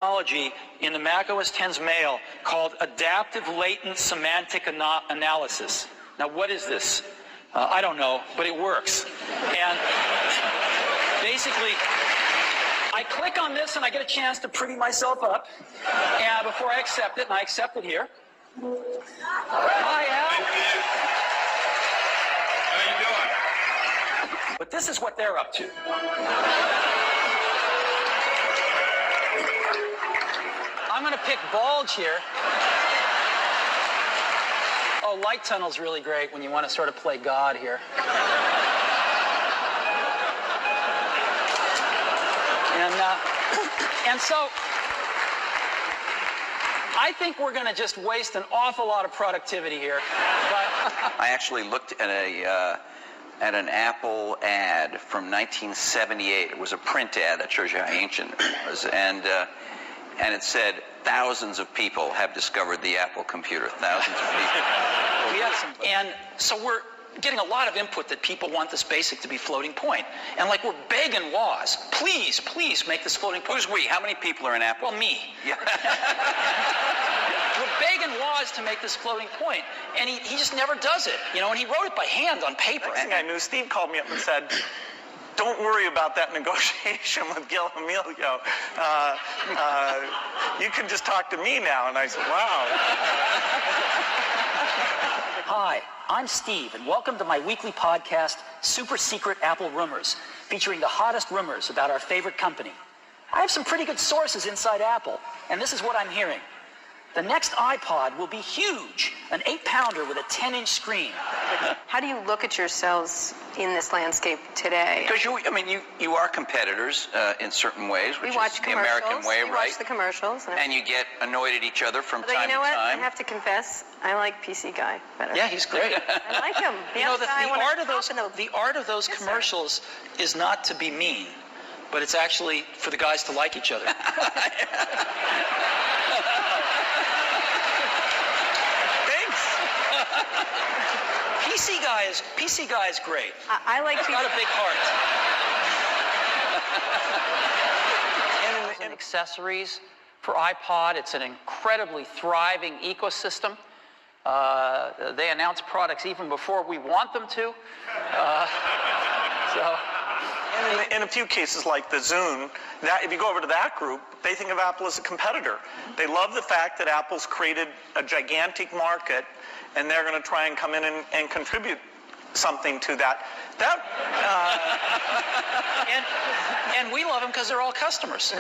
Technology in the macOS 10's mail called adaptive latent semantic analysis. Now, what is this? I don't know, but it works. And basically, I click on this and I get a chance to pretty myself up. And before I accept it, and I accept it here. Hi, Al. How you doing? But this is what they're up to. I'm going to pick bulge here. Oh, light tunnel's really great when you want to sort of play God here. And so I think we're going to just waste an awful lot of productivity here. But I actually looked at an Apple ad from 1978. It was a print ad that shows you how ancient it was, and it said thousands of people have discovered the Apple computer. Thousands of people. Yes, and so we're getting a lot of input that people want this BASIC to be floating point. And like we're begging Woz, please make this floating point. Who's we? How many people are in Apple? Well, me. Yeah. We're begging Woz to make this floating point, and he just never does it. You know, and he wrote it by hand on paper. Next thing I knew, Steve called me up and said, don't worry about that negotiation with Gil Amelio. You can just talk to me now. And I said, wow. Hi, I'm Steve, and welcome to my weekly podcast, Super Secret Apple Rumors, featuring the hottest rumors about our favorite company. I have some pretty good sources inside Apple, and this is what I'm hearing. The next iPod will be huge, an 8-pounder with a 10-inch screen. How do you look at yourselves in this landscape today? Because you are competitors in certain ways, which We watch is the American way, we right? watch the commercials. And you get annoyed at each other from Although time you know to what? I time. have to confess, I like PC Guy better. Yeah, he's great. I like him. You know, the art of those commercials is not to be mean, but it's actually for the guys to like each other. PC Guy is great. I like He's got a big heart. And accessories for iPod, it's an incredibly thriving ecosystem. They announce products even before we want them to. And in a few cases like the Zune, if you go over to that group, they think of Apple as a competitor. They love the fact that Apple's created a gigantic market, and they're going to try and come in and contribute something to that. And we love them because they're all customers.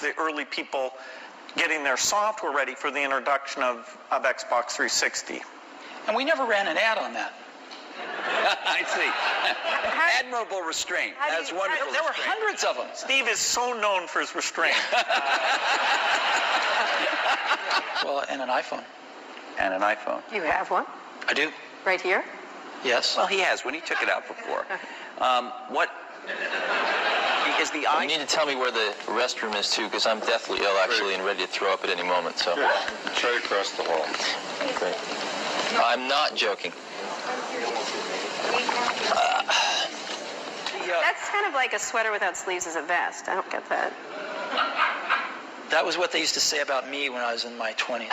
The early people getting their software ready for the introduction of Xbox 360. And we never ran an ad on that. I see. Admirable restraint. That's wonderful. There were hundreds of them. Steve is so known for his restraint. Well, and an iPhone. And an iPhone. You have one? I do. Right here? Yes. Well, he has when he took it out before. What is the You need to tell me where the restroom is too, because I'm deathly ill actually and ready to throw up at any moment. So. Sure. It's right across the hall. Okay. I'm not joking. That's kind of like a sweater without sleeves as a vest. I don't get that. That was what they used to say about me when I was in my 20s.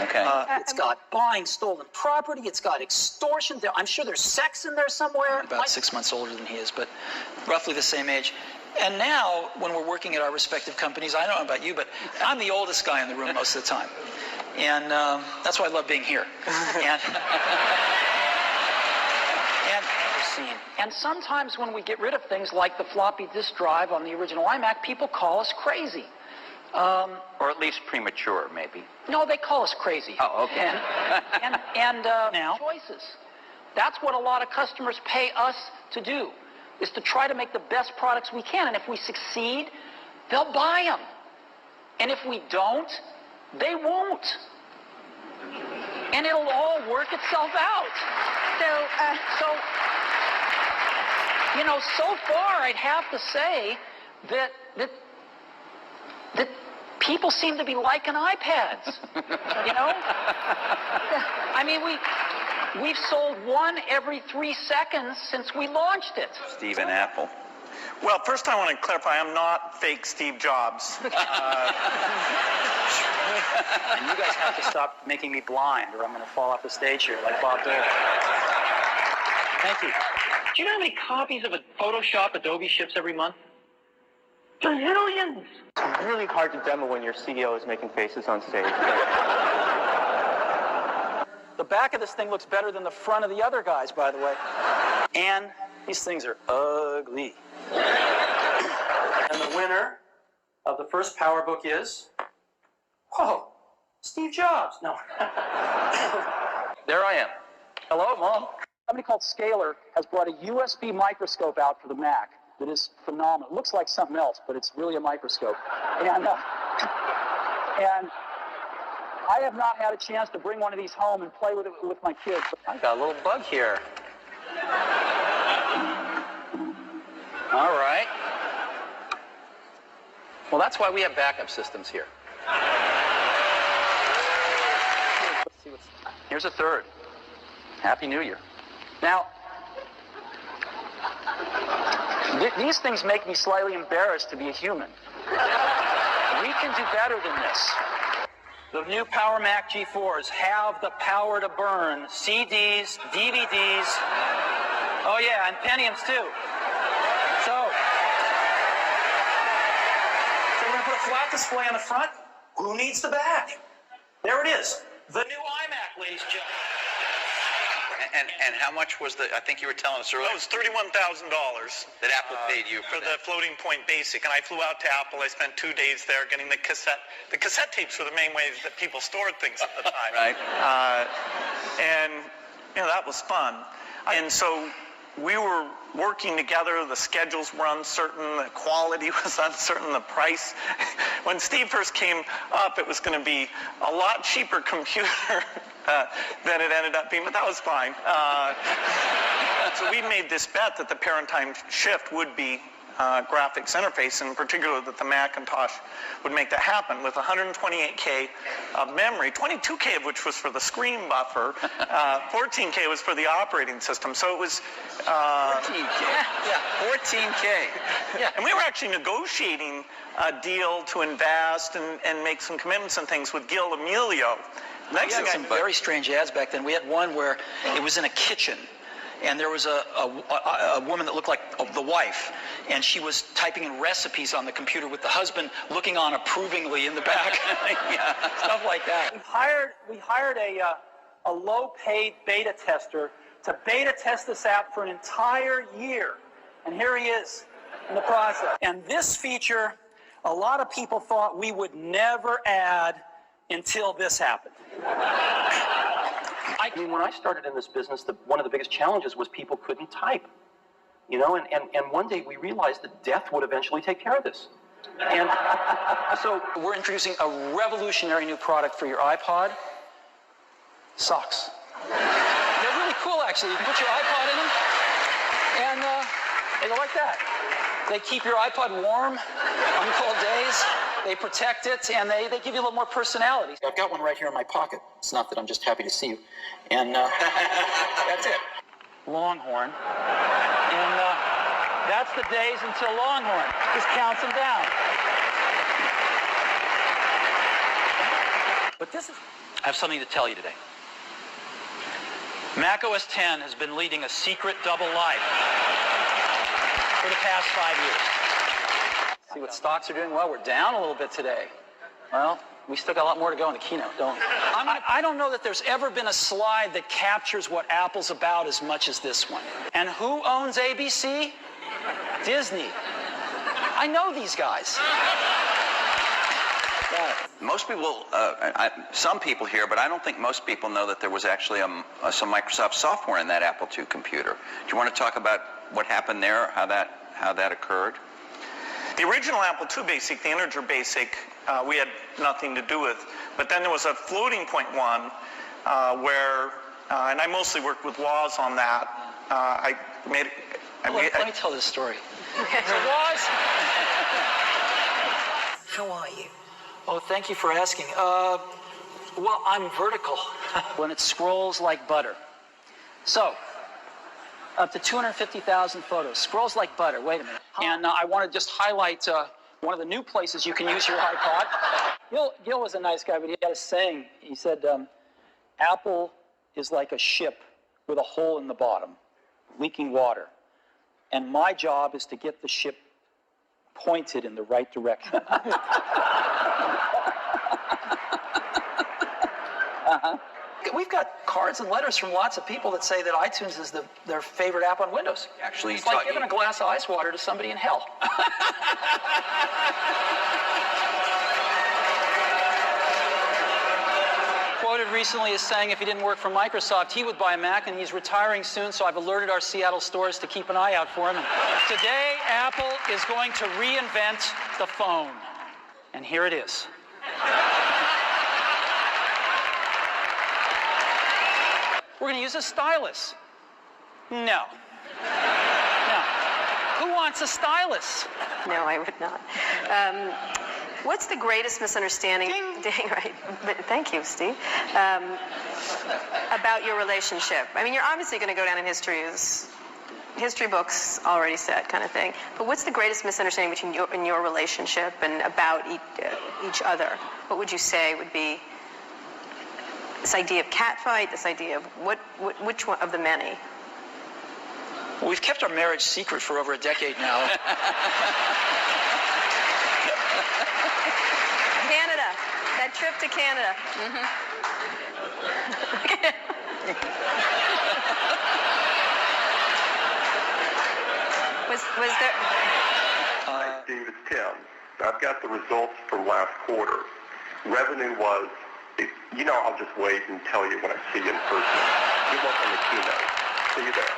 Okay. It's got buying stolen property. It's got extortion. I'm sure there's sex in there somewhere. About 6 months older than he is, but roughly the same age. And now, when we're working at our respective companies, I don't know about you, but I'm the oldest guy in the room most of the time. And that's why I love being here. And sometimes when we get rid of things like the floppy disk drive on the original iMac, people call us crazy. Or at least premature, maybe. No, they call us crazy. Oh, okay. And now, choices. That's what a lot of customers pay us to do, is to try to make the best products we can. And if we succeed, they'll buy them. And if we don't, they won't. And it'll all work itself out. So you know, so far I'd have to say that people seem to be liking iPads. You know? I mean, We've sold one every 3 seconds since we launched it. Steve and Apple. Well, first I want to clarify, I'm not fake Steve Jobs. And you guys have to stop making me blind or I'm going to fall off the stage here like Bob Dole. Thank you. Do you know how many copies of a Photoshop Adobe ships every month? Billions. It's really hard to demo when your CEO is making faces on stage. The back of this thing looks better than the front of the other guys, by the way. And these things are ugly. And the winner of the first PowerBook is, whoa, Steve Jobs. No. There I am. Hello, Mom. A company called Scalar has brought a USB microscope out for the Mac that is phenomenal. It looks like something else, but it's really a microscope. And I have not had a chance to bring one of these home and play with it with my kids. I got a little bug here. All right. Well, that's why we have backup systems here. Here's a third. Happy New Year. Now, these things make me slightly embarrassed to be a human. We can do better than this. The new Power Mac G4s have the power to burn CDs, DVDs, oh yeah, and Pentiums too. So we're going to put a flat display on the front. Who needs the back? There it is. The new iMac, ladies and gentlemen. And how much was the, I think you were telling us earlier, That was $31,000 that Apple paid you for the floating point basic, and I flew out to Apple. I spent 2 days there getting the cassette. The cassette tapes were the main ways that people stored things at the time. Right. And that was fun. And so we were working together. The schedules were uncertain. The quality was uncertain. The price. When Steve first came up, it was going to be a lot cheaper computer than it ended up being, but that was fine. So we made this bet that the paradigm shift would be graphics interface, and in particular that the Macintosh would make that happen with 128K of memory, 22K of which was for the screen buffer, 14K was for the operating system. So it was 14K. Yeah, 14K. Yeah, and we were actually negotiating a deal to invest and make some commitments and things with Gil Amelio. We had some very strange ads back then. We had one where it was in a kitchen, and there was a woman that looked like the wife, and she was typing in recipes on the computer with the husband looking on approvingly in the back. Yeah, stuff like that. We hired a low-paid beta tester to beta test this app for an entire year, and here he is in the process. And this feature, a lot of people thought we would never add until this happened. I mean, when I started in this business, one of the biggest challenges was people couldn't type. And one day we realized that death would eventually take care of this. And so we're introducing a revolutionary new product for your iPod. Socks. They're really cool, actually. You can put your iPod in them, and they go like that. They keep your iPod warm on cold days. They protect it, and they give you a little more personality. I've got one right here in my pocket. It's not that I'm just happy to see you. And that's it. Longhorn. And that's the days until Longhorn. Just counts them down. But I have something to tell you today. Mac OS X has been leading a secret double life for the past 5 years. See what stocks are doing? Well, we're down a little bit today. Well, we still got a lot more to go in the keynote, don't we? I don't know that there's ever been a slide that captures what Apple's about as much as this one. And who owns ABC? Disney. I know these guys. Most people, some people here, but I don't think most people know that there was actually some Microsoft software in that Apple II computer. Do you want to talk about what happened there, how that occurred? The original Apple II Basic, the integer Basic, we had nothing to do with. But then there was a floating point one where, and I mostly worked with Woz on that. Let me tell this story. So Woz. How are you? Oh, thank you for asking. Well, I'm vertical. When it scrolls like butter. So, up to 250,000 photos. Scrolls like butter. Wait a minute. And I want to just highlight one of the new places you can use your iPod. Gil was a nice guy, but he had a saying. He said, Apple is like a ship with a hole in the bottom, leaking water. And my job is to get the ship pointed in the right direction. We've got cards and letters from lots of people that say that iTunes is their favorite app on Windows. Actually, It's like giving a glass of ice water to somebody in hell. Quoted recently as saying if he didn't work for Microsoft, he would buy a Mac, and he's retiring soon, so I've alerted our Seattle stores to keep an eye out for him. And today, Apple is going to reinvent the phone. And here it is. We're going to use a stylus. No. No. Who wants a stylus? No, I would not. What's the greatest misunderstanding? Ding, right. But thank you, Steve. About your relationship. I mean, you're obviously going to go down in history as history books already said kind of thing. But what's the greatest misunderstanding between you and your relationship and about each other? What would you say would be this idea of catfight? This idea of which one of the many? Well, we've kept our marriage secret for over a decade now. Canada. That trip to Canada. Was there... Hi, Steve, it's Tim. I've got the results from last quarter. Revenue was, I'll just wait and tell you when I see you in person. Good luck on the keynote. See you there.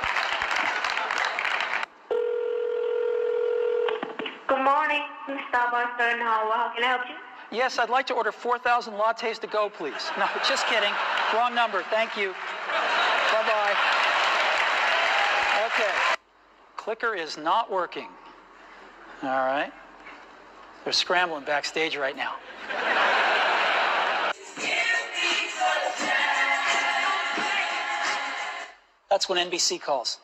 Good morning, Starbucks and how can I help you? Yes, I'd like to order 4,000 lattes to go, please. No, just kidding. Wrong number. Thank you. Bye-bye. Okay. Clicker is not working. All right. They're scrambling backstage right now. That's when NBC calls.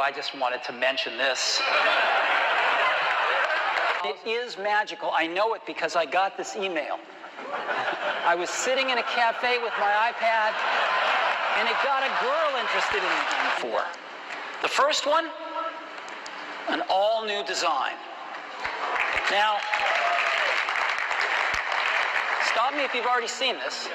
I just wanted to mention this. It is magical. I know it because I got this email. I was sitting in a cafe with my iPad, and it got a girl interested in me. The first one, an all-new design. Now, stop me if you've already seen this.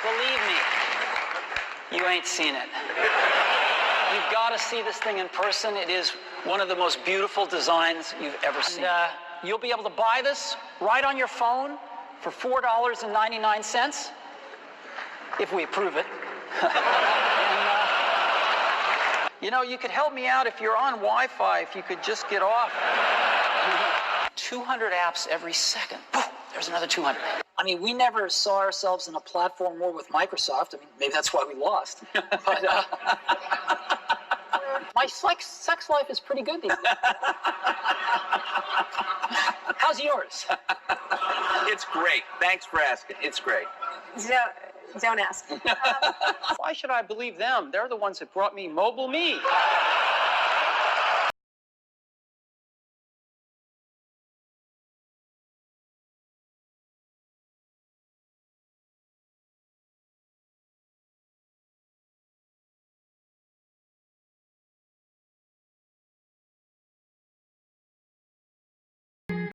Believe me, you ain't seen it. You've got to see this thing in person. It is one of the most beautiful designs you've ever seen. And, you'll be able to buy this right on your phone for $4.99 if we approve it. And, you could help me out if you're on Wi-Fi, if you could just get off. 200 apps every second. There's another 200. I mean, we never saw ourselves in a platform war with Microsoft. I mean, maybe that's why we lost. But, my sex life is pretty good these days. How's yours? It's great. Thanks for asking. It's great. Don't ask. Why should I believe them? They're the ones that brought me Mobile Me.